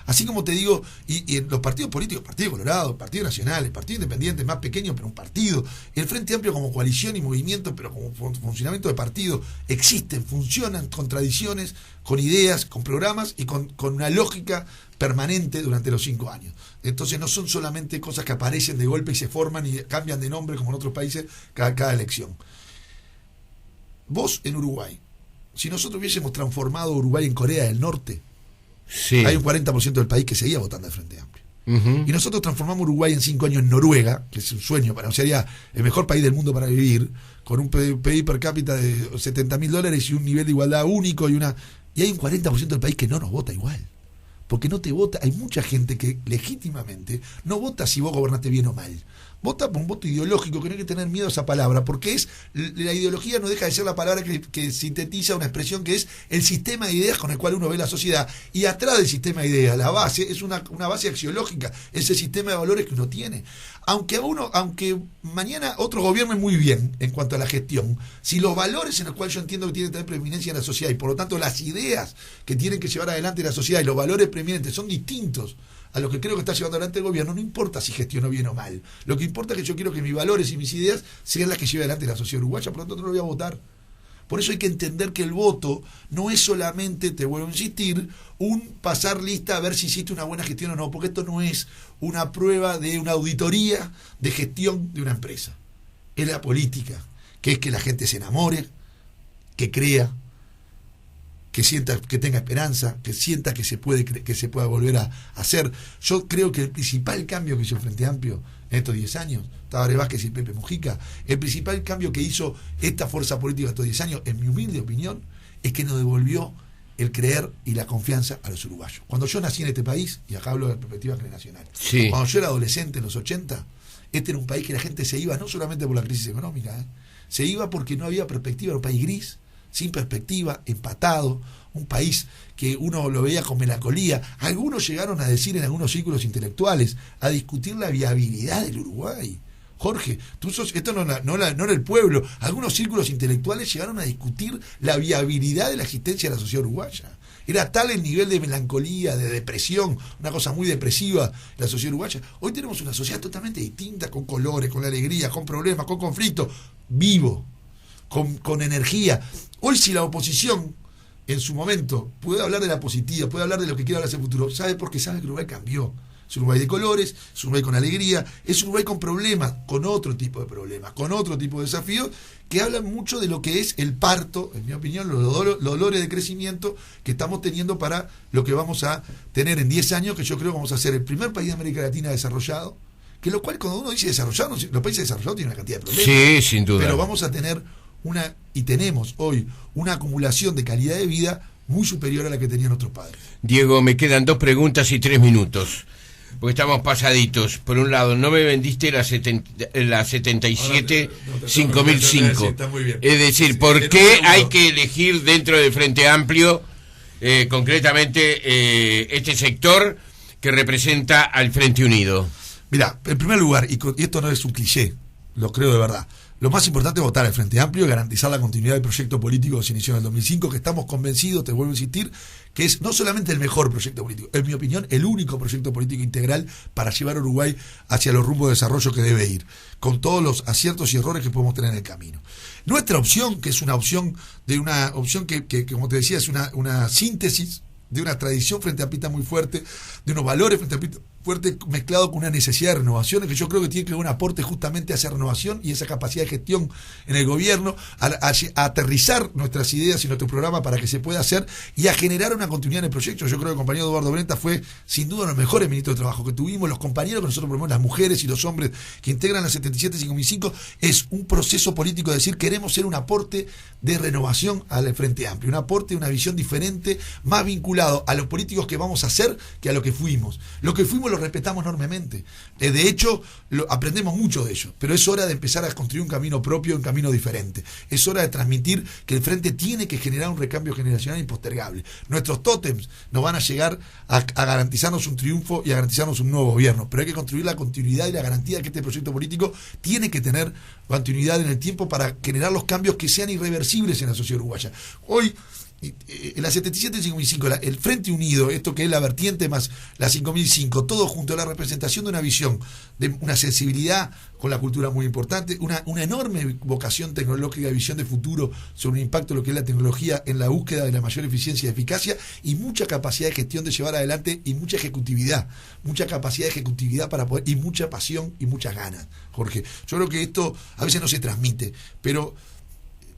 Así como te digo, y en los partidos políticos, Partido Colorado, Partido Nacional, el Partido Independiente más pequeño, pero un partido, el Frente Amplio como coalición y movimiento, pero como funcionamiento de partido, existen, funcionan con tradiciones, con ideas, con programas y con una lógica permanente durante los 5 años. Entonces no son solamente cosas que aparecen de golpe y se forman y cambian de nombre como en otros países cada elección. Vos en Uruguay, si nosotros hubiésemos transformado Uruguay en Corea del Norte, sí, hay un 40% del país que seguía votando al Frente Amplio. Uh-huh. Y nosotros transformamos Uruguay en 5 años en Noruega, que es un sueño, sería el mejor país del mundo para vivir, con un PIB per cápita de $70.000 y un nivel de igualdad único, y hay un 40% del país que no nos vota igual. Porque no te vota, hay mucha gente que legítimamente no vota si vos gobernaste bien o mal. Vota por un voto ideológico, que no hay que tener miedo a esa palabra, porque la ideología no deja de ser la palabra que sintetiza una expresión que es el sistema de ideas con el cual uno ve la sociedad. Y atrás del sistema de ideas, la base, es una base axiológica, ese sistema de valores que uno tiene. Aunque mañana otro gobierne muy bien en cuanto a la gestión, si los valores en los cuales yo entiendo que tienen que tener preeminencia en la sociedad y por lo tanto las ideas que tienen que llevar adelante la sociedad y los valores preeminentes son distintos a lo que creo que está llevando adelante el gobierno, no importa si gestiono bien o mal. Lo que importa es que yo quiero que mis valores y mis ideas sean las que lleve adelante la sociedad uruguaya, por lo tanto no lo voy a votar. Por eso hay que entender que el voto no es solamente, te vuelvo a insistir, un pasar lista a ver si hiciste una buena gestión o no, porque esto no es una prueba de una auditoría de gestión de una empresa. Es la política, que es que la gente se enamore, que crea, que sienta, que tenga esperanza, que sienta que se pueda volver a hacer. Yo creo que el principal cambio que hizo el Frente Amplio en estos 10 años, Tabaré Vázquez y Pepe Mujica, el principal cambio que hizo esta fuerza política en estos 10 años, en mi humilde opinión, es que nos devolvió el creer y la confianza a los uruguayos. Cuando yo nací en este país, y acá hablo de perspectiva nacional, sí, cuando yo era adolescente en los 80, este era un país que la gente se iba no solamente por la crisis económica, se iba porque no había perspectiva, era un país gris, sin perspectiva, empatado, un país que uno lo veía con melancolía. Algunos llegaron a decir en algunos círculos intelectuales, a discutir la viabilidad del Uruguay. Jorge, esto no era el pueblo. Algunos círculos intelectuales llegaron a discutir la viabilidad de la existencia de la sociedad uruguaya. Era tal el nivel de melancolía, de depresión, una cosa muy depresiva, la sociedad uruguaya. Hoy tenemos una sociedad totalmente distinta, con colores, con alegría, con problemas, con conflictos, vivo, con energía. Hoy si la oposición en su momento puede hablar de la positiva, puede hablar de lo que quiere hablar hacia el futuro, ¿sabe? Porque sabe que Uruguay cambió. Es un Uruguay de colores, es un Uruguay con alegría, es un Uruguay con problemas, con otro tipo de problemas, con otro tipo de desafíos, que hablan mucho de lo que es el parto, en mi opinión, los dolores de crecimiento que estamos teniendo para lo que vamos a tener en 10 años, que yo creo que vamos a ser el primer país de América Latina desarrollado, que lo cual cuando uno dice desarrollado, los países desarrollados tienen una cantidad de problemas. Sí, sin duda. Pero vamos a tener y tenemos hoy una acumulación de calidad de vida muy superior a la que tenían otros padres. Diego, me quedan 2 preguntas y 3 minutos, porque estamos pasaditos. Por un lado, no me vendiste la 77 5005. Es decir, ¿por qué hay que elegir dentro del Frente Amplio, concretamente, este sector que representa al Frente Unido? Mira, en primer lugar, y esto no es un cliché, lo creo de verdad, lo más importante es votar al Frente Amplio y garantizar la continuidad del proyecto político que se inició en el 2005, que estamos convencidos, te vuelvo a insistir, que es no solamente el mejor proyecto político, en mi opinión, el único proyecto político integral para llevar a Uruguay hacia los rumbos de desarrollo que debe ir, con todos los aciertos y errores que podemos tener en el camino. Nuestra opción, que es una opción que como te decía, es una síntesis de una tradición frente amplista muy fuerte, de unos valores frente amplista fuerte mezclado con una necesidad de renovación, que yo creo que tiene que haber un aporte justamente a esa renovación y esa capacidad de gestión en el gobierno, a aterrizar nuestras ideas y nuestro programa para que se pueda hacer y a generar una continuidad en el proyecto. Yo creo que el compañero Eduardo Brenta fue sin duda uno de los mejores ministros de trabajo que tuvimos, los compañeros que nosotros promovemos, las mujeres y los hombres que integran la 77-5005, es un proceso político de decir queremos ser un aporte de renovación al Frente Amplio, un aporte, una visión diferente, más vinculado a los políticos que vamos a ser que a lo que fuimos. Lo que fuimos lo respetamos enormemente. De hecho, aprendemos mucho de ello, pero es hora de empezar a construir un camino propio, un camino diferente. Es hora de transmitir que el Frente tiene que generar un recambio generacional impostergable. Nuestros tótems nos van a llegar a garantizarnos un triunfo y a garantizarnos un nuevo gobierno, pero hay que construir la continuidad y la garantía de que este proyecto político tiene que tener continuidad en el tiempo para generar los cambios que sean irreversibles en la sociedad uruguaya. Hoy, en la 77-5005, el Frente Unido, esto que es la vertiente más la 5005, todo junto a la representación de una visión, de una sensibilidad con la cultura muy importante, una enorme vocación tecnológica y visión de futuro sobre el impacto de lo que es la tecnología en la búsqueda de la mayor eficiencia y eficacia, y mucha capacidad de gestión de llevar adelante, y mucha capacidad de ejecutividad para poder, y mucha pasión y muchas ganas, Jorge. Yo creo que esto a veces no se transmite, pero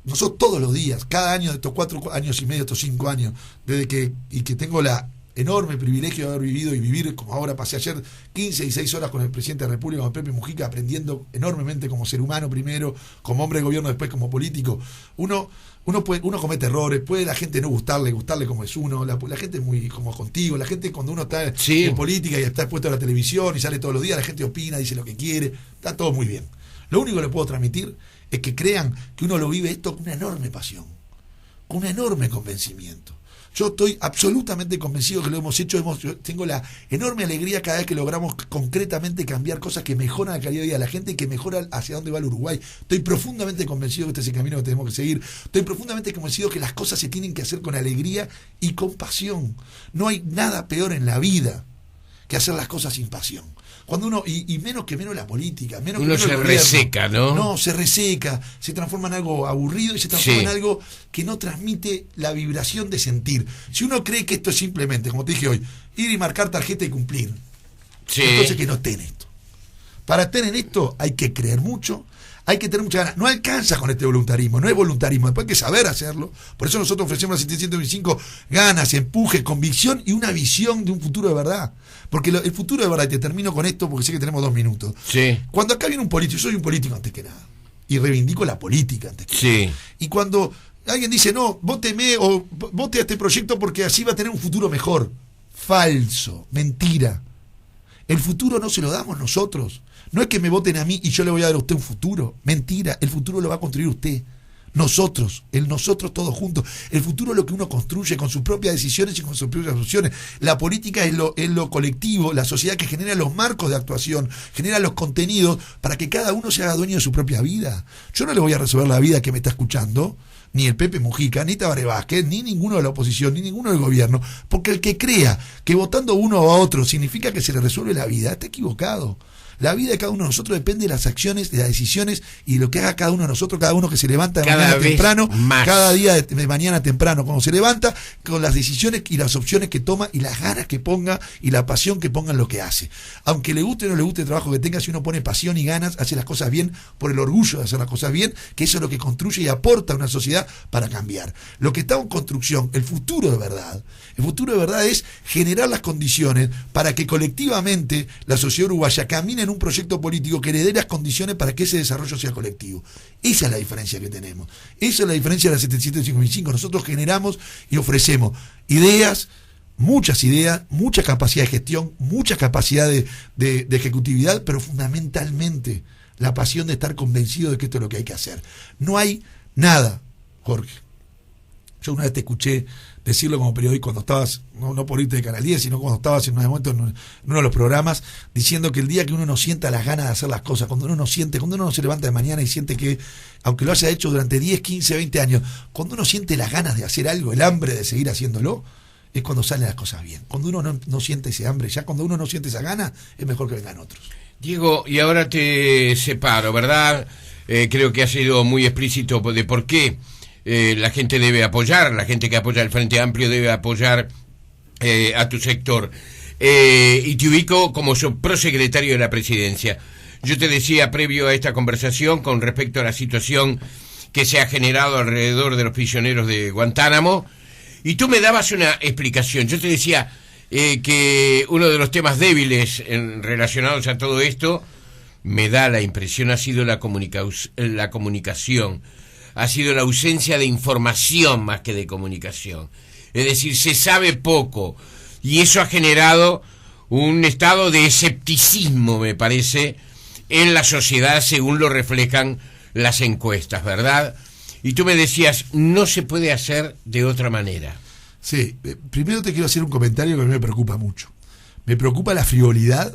nosotros todos los días, cada año de estos 4 años y medio, estos 5 años, desde que tengo la enorme privilegio de haber vivido y vivir, como ahora pasé ayer 15 y 6 horas con el presidente de la República, con Pepe Mujica, aprendiendo enormemente como ser humano primero, como hombre de gobierno después como político. Uno comete errores, puede la gente no gustarle como es uno, la gente es muy como contigo, la gente cuando uno está en política y está expuesto a la televisión y sale todos los días, la gente opina, dice lo que quiere, está todo muy bien. Lo único que le puedo transmitir es que crean que uno lo vive esto con una enorme pasión, con un enorme convencimiento. Yo estoy absolutamente convencido que lo hemos hecho. Yo tengo la enorme alegría cada vez que logramos concretamente cambiar cosas que mejoran la calidad de vida de la gente y que mejoran hacia dónde va el Uruguay. Estoy profundamente convencido que este es el camino que tenemos que seguir. Estoy profundamente convencido que las cosas se tienen que hacer con alegría y con pasión. No hay nada peor en la vida que hacer las cosas sin pasión. Cuando uno, y menos la política, menos uno que se reseca, ¿no? No, se reseca, se transforma en algo aburrido y se transforma en algo que no transmite la vibración de sentir. Si uno cree que esto es simplemente, como te dije hoy, ir y marcar tarjeta y cumplir, entonces que no esté en esto. Para estar en esto hay que creer mucho, hay que tener muchas ganas. No alcanza con este voluntarismo, no es voluntarismo, después hay que saber hacerlo. Por eso nosotros ofrecemos a 725 ganas, empuje, convicción y una visión de un futuro de verdad. Porque el futuro de verdad, y te termino con esto porque sé que tenemos 2 minutos. Sí. Cuando acá viene un político, yo soy un político antes que nada, y reivindico la política antes que nada. Y cuando alguien dice, no, vóteme o vote a este proyecto porque así va a tener un futuro mejor. Falso, mentira. El futuro no se lo damos nosotros. No es que me voten a mí y yo le voy a dar a usted un futuro. Mentira, el futuro lo va a construir usted. Nosotros todos juntos. El futuro es lo que uno construye con sus propias decisiones y con sus propias soluciones. La política es lo colectivo, la sociedad que genera los marcos de actuación, genera los contenidos para que cada uno se haga dueño de su propia vida. Yo no le voy a resolver la vida que me está escuchando, ni el Pepe Mujica, ni Tabaré Vázquez, ni ninguno de la oposición, ni ninguno del gobierno, porque el que crea que votando uno a otro significa que se le resuelve la vida, está equivocado. La vida de cada uno de nosotros depende de las acciones, de las decisiones y de lo que haga cada uno de nosotros, cada uno que se levanta de mañana temprano, cada día de mañana temprano, cuando se levanta, con las decisiones y las opciones que toma y las ganas que ponga y la pasión que ponga en lo que hace. Aunque le guste o no le guste el trabajo que tenga, si uno pone pasión y ganas, hace las cosas bien por el orgullo de hacer las cosas bien, que eso es lo que construye y aporta a una sociedad para cambiar. Lo que está en construcción, el futuro de verdad es generar las condiciones para que colectivamente la sociedad uruguaya camine en un proyecto político que le dé las condiciones para que ese desarrollo sea colectivo. Esa es la diferencia que tenemos. Esa es la diferencia de la 755. Nosotros generamos y ofrecemos ideas, muchas ideas, mucha capacidad de gestión, mucha capacidad de ejecutividad, pero fundamentalmente la pasión de estar convencido de que esto es lo que hay que hacer. No hay nada, Jorge. Yo una vez te escuché decirlo como periodista cuando estabas, no por irte de Canal 10, sino cuando estabas en un momento en uno de los programas, diciendo que el día que uno no sienta las ganas de hacer las cosas, cuando uno no se levanta de mañana y siente que, aunque lo haya hecho durante 10, 15, 20 años, cuando uno siente las ganas de hacer algo, el hambre de seguir haciéndolo, es cuando salen las cosas bien. Cuando uno no siente ese hambre, ya cuando uno no siente esa gana, es mejor que vengan otros. Diego, y ahora te separo, ¿verdad? Creo que has sido muy explícito de por qué la gente debe apoyar, la gente que apoya el Frente Amplio debe apoyar a tu sector. y te ubico como prosecretario de la presidencia. Yo te decía previo a esta conversación con respecto a la situación que se ha generado alrededor de los prisioneros de Guantánamo, y tú me dabas una explicación. Yo te decía que uno de los temas débiles relacionados a todo esto, me da la impresión, ha sido la comunicación, ha sido la ausencia de información más que de comunicación. Es decir, se sabe poco, y eso ha generado un estado de escepticismo, me parece, en la sociedad, según lo reflejan las encuestas, ¿verdad? Y tú me decías, no se puede hacer de otra manera. Sí, primero te quiero hacer un comentario que a mí me preocupa mucho. Me preocupa la frivolidad,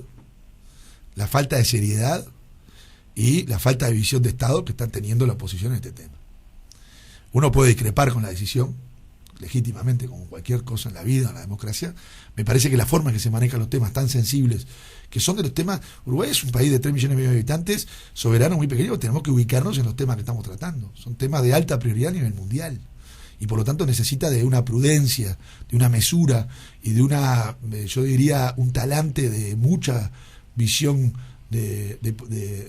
la falta de seriedad y la falta de visión de Estado que están teniendo la oposición en este tema. Uno puede discrepar con la decisión, legítimamente, como cualquier cosa en la vida, en la democracia. Me parece que la forma en que se manejan los temas tan sensibles, que son de los temas... Uruguay es un país de 3,5 millones de habitantes, soberano, muy pequeño, tenemos que ubicarnos en los temas que estamos tratando. Son temas de alta prioridad a nivel mundial. Y por lo tanto necesita de una prudencia, de una mesura y de una, yo diría, un talante de mucha visión de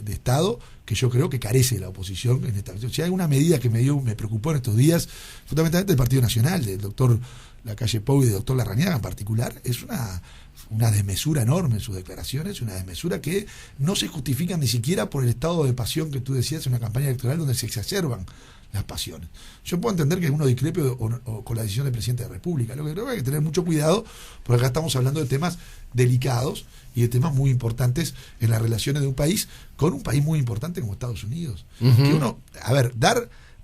Estado, que yo creo que carece la oposición en esta. Si hay una medida que me preocupó en estos días, fundamentalmente del Partido Nacional, del doctor Lacalle Pou y del doctor Larrañaga en particular, es una desmesura enorme en sus declaraciones, una desmesura que no se justifica ni siquiera por el estado de pasión que tú decías en una campaña electoral donde se exacerban las pasiones. Yo puedo entender que uno discrepe o con la decisión del presidente de la República. Lo que creo que hay que tener mucho cuidado, porque acá estamos hablando de temas delicados y de temas muy importantes en las relaciones de un país con un país muy importante como Estados Unidos. Uh-huh. Que uno,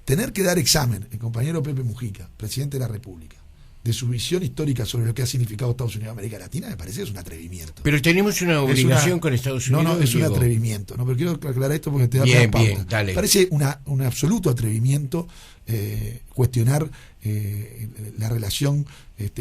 tener que dar examen, el compañero Pepe Mujica, presidente de la República, de su visión histórica sobre lo que ha significado Estados Unidos en América Latina, me parece que es un atrevimiento. Pero tenemos una obligación con Estados Unidos. No, es Diego. Un atrevimiento. No, pero quiero aclarar esto porque te da bien, pauta. Bien, dale. Parece un absoluto atrevimiento cuestionar la relación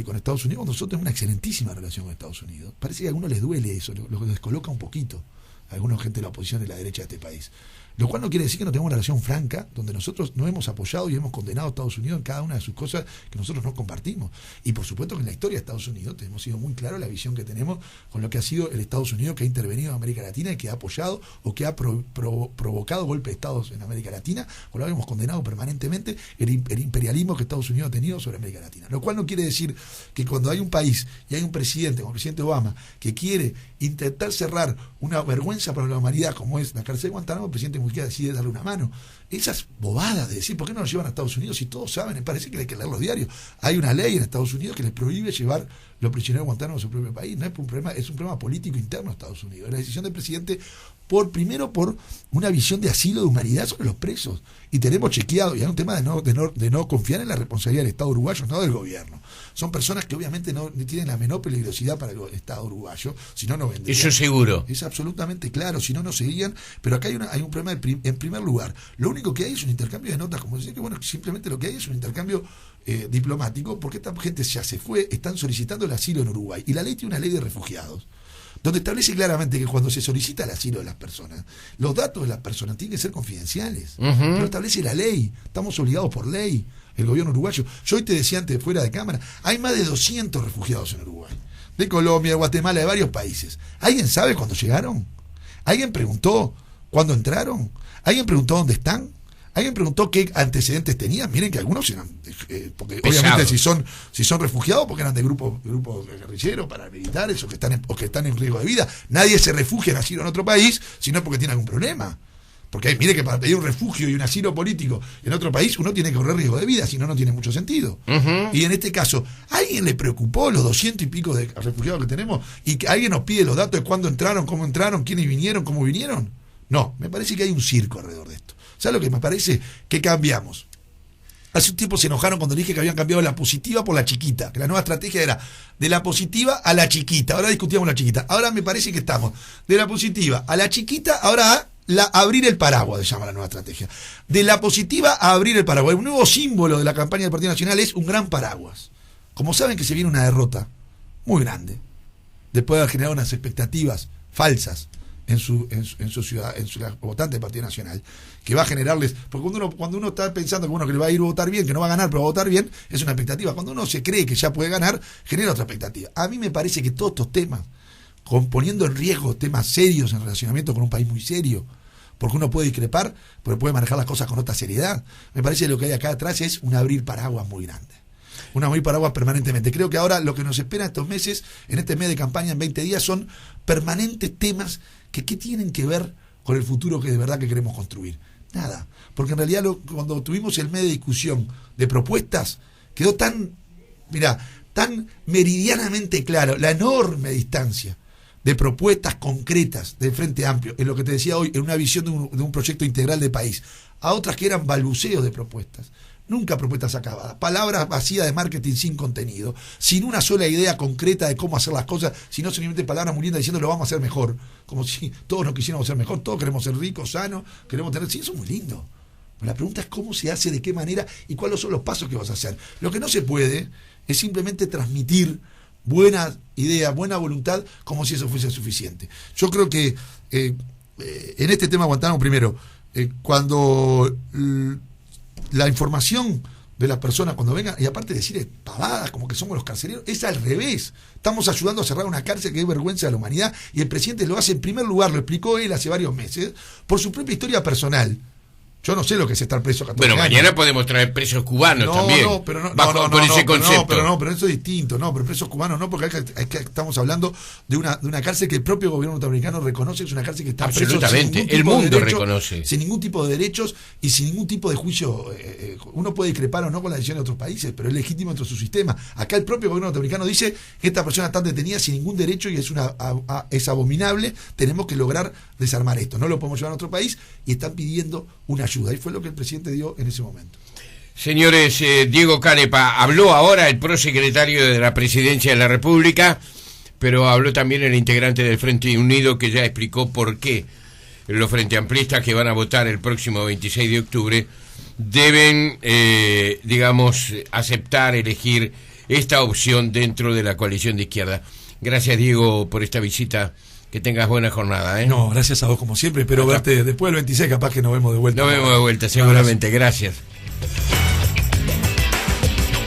con Estados Unidos, cuando nosotros tenemos una excelentísima relación con Estados Unidos. Parece que a algunos les duele eso, los descoloca un poquito a alguna gente de la oposición de la derecha de este país. Lo cual no quiere decir que no tengamos una relación franca, donde nosotros no hemos apoyado y hemos condenado a Estados Unidos en cada una de sus cosas que nosotros no compartimos. Y por supuesto que en la historia de Estados Unidos hemos sido muy claros la visión que tenemos con lo que ha sido el Estados Unidos que ha intervenido en América Latina y que ha apoyado o que ha provocado golpes de Estado en América Latina, o lo hemos condenado permanentemente el imperialismo que Estados Unidos ha tenido sobre América Latina. Lo cual no quiere decir que cuando hay un país y hay un presidente, como el presidente Obama, que quiere intentar cerrar una vergüenza para la humanidad como es la cárcel de Guantánamo, el presidente Mujica decide darle una mano. Esas bobadas de decir, ¿por qué no nos llevan a Estados Unidos? Si todos saben, me parece que hay que leer los diarios. Hay una ley en Estados Unidos que les prohíbe llevar los prisioneros de Guantánamo a su propio país. No es un problema, es un problema político interno de Estados Unidos. Es la decisión del presidente primero por una visión de asilo, de humanidad sobre los presos. Y tenemos chequeado, y hay un tema de no confiar en la responsabilidad del Estado uruguayo, no del gobierno. Son personas que obviamente no tienen la menor peligrosidad para el Estado uruguayo, si no, no vendrían. Eso seguro. Es absolutamente claro, si no, no seguirían. Pero acá hay un problema en primer lugar. Lo único que hay es un intercambio de notas, como decía, que bueno, simplemente lo que hay es un intercambio diplomático, porque esta gente ya se fue, están solicitando el asilo en Uruguay. Y la ley tiene una ley de refugiados, donde establece claramente que cuando se solicita el asilo de las personas, los datos de las personas tienen que ser confidenciales. Uh-huh. Pero establece la ley, estamos obligados por ley, el gobierno uruguayo. Yo hoy te decía antes, fuera de cámara, hay más de 200 refugiados en Uruguay, de Colombia, de Guatemala, de varios países. ¿Alguien sabe cuándo llegaron? ¿Alguien preguntó cuándo entraron? ¿Alguien preguntó dónde están? ¿Alguien preguntó qué antecedentes tenían? Miren que algunos eran, porque pesado. Obviamente si son refugiados, porque eran de grupos guerrilleros, paramilitares, o que están en riesgo de vida. Nadie se refugia en asilo en otro país, sino porque tiene algún problema. Porque mire que para pedir un refugio y un asilo político en otro país, uno tiene que correr riesgo de vida, si no, no tiene mucho sentido. Uh-huh. Y en este caso, ¿a alguien le preocupó los 200 y pico de refugiados que tenemos? ¿Y que alguien nos pide los datos de cuándo entraron, cómo entraron, quiénes vinieron, cómo vinieron? No, me parece que hay un circo alrededor de esto. ¿Sabes lo que me parece? Que cambiamos. Hace un tiempo se enojaron cuando dije que habían cambiado la positiva por la chiquita, que la nueva estrategia era de la positiva a la chiquita. Ahora discutíamos la chiquita. Ahora me parece que estamos de la positiva a la chiquita, ahora abrir el paraguas, se llama la nueva estrategia. De la positiva a abrir el paraguas. El nuevo símbolo de la campaña del Partido Nacional es un gran paraguas. Como saben que se viene una derrota muy grande, después de haber generado unas expectativas falsas en su ciudad, en su votante del Partido Nacional, que va a generarles, porque cuando uno está pensando que que le va a ir a votar bien, que no va a ganar, pero va a votar bien, es una expectativa. Cuando uno se cree que ya puede ganar, genera otra expectativa. A mí me parece que todos estos temas, poniendo en riesgo temas serios en relacionamiento con un país muy serio, porque uno puede discrepar, pero puede manejar las cosas con otra seriedad, me parece que lo que hay acá atrás es un abrir paraguas muy grande. Un abrir paraguas permanentemente. Creo que ahora lo que nos espera estos meses, en este mes de campaña, en 20 días, son permanentes temas que tienen que ver con el futuro que de verdad que queremos construir. Nada. Porque en realidad cuando tuvimos el mes de discusión de propuestas, quedó tan meridianamente claro la enorme distancia de propuestas concretas del Frente Amplio, en lo que te decía hoy, en una visión de un proyecto integral de país, a otras que eran balbuceos de propuestas. Nunca propuestas acabadas, palabras vacías de marketing sin contenido, sin una sola idea concreta de cómo hacer las cosas, sino simplemente palabras muy lindas diciendo lo vamos a hacer mejor, como si todos nos quisiéramos ser mejor, todos queremos ser ricos, sanos, queremos tener... Sí, eso es muy lindo. Pero la pregunta es cómo se hace, de qué manera y cuáles son los pasos que vas a hacer. Lo que no se puede es simplemente transmitir buena idea, buena voluntad, como si eso fuese suficiente. Yo creo que en este tema Guantánamo, primero, cuando la información de las personas cuando vengan, y aparte de decir pavadas como que somos los carceleros, es al revés. Estamos ayudando a cerrar una cárcel que es vergüenza de la humanidad, y el presidente lo hace en primer lugar, lo explicó él hace varios meses, por su propia historia personal. Yo no sé lo que es estar preso 14 años. Bueno, mañana podemos traer presos cubanos también. Por ese concepto. Pero eso es distinto. No, pero presos cubanos no, porque estamos hablando de una cárcel que el propio gobierno norteamericano reconoce, es una cárcel que está preso absolutamente, el mundo reconoce. Sin ningún tipo de derechos y sin ningún tipo de juicio. Uno puede discrepar o no con la decisión de otros países, pero es legítimo dentro de su sistema. Acá el propio gobierno norteamericano dice que esta persona está detenida sin ningún derecho y es abominable. Tenemos que lograr desarmar esto. No lo podemos llevar a otro país y están pidiendo una ayuda. Y fue lo que el presidente dio en ese momento. Señores, Diego Canepa, habló ahora el prosecretario de la Presidencia de la República, pero habló también el integrante del Frente Unido, que ya explicó por qué los Frente Amplistas que van a votar el próximo 26 de octubre deben, aceptar, elegir esta opción dentro de la coalición de izquierda. Gracias, Diego, por esta visita. Que tengas buena jornada, ¿eh? No, gracias a vos como siempre. Espero verte después del 26, capaz que nos vemos de vuelta. Nos vemos de vuelta, seguramente. Gracias.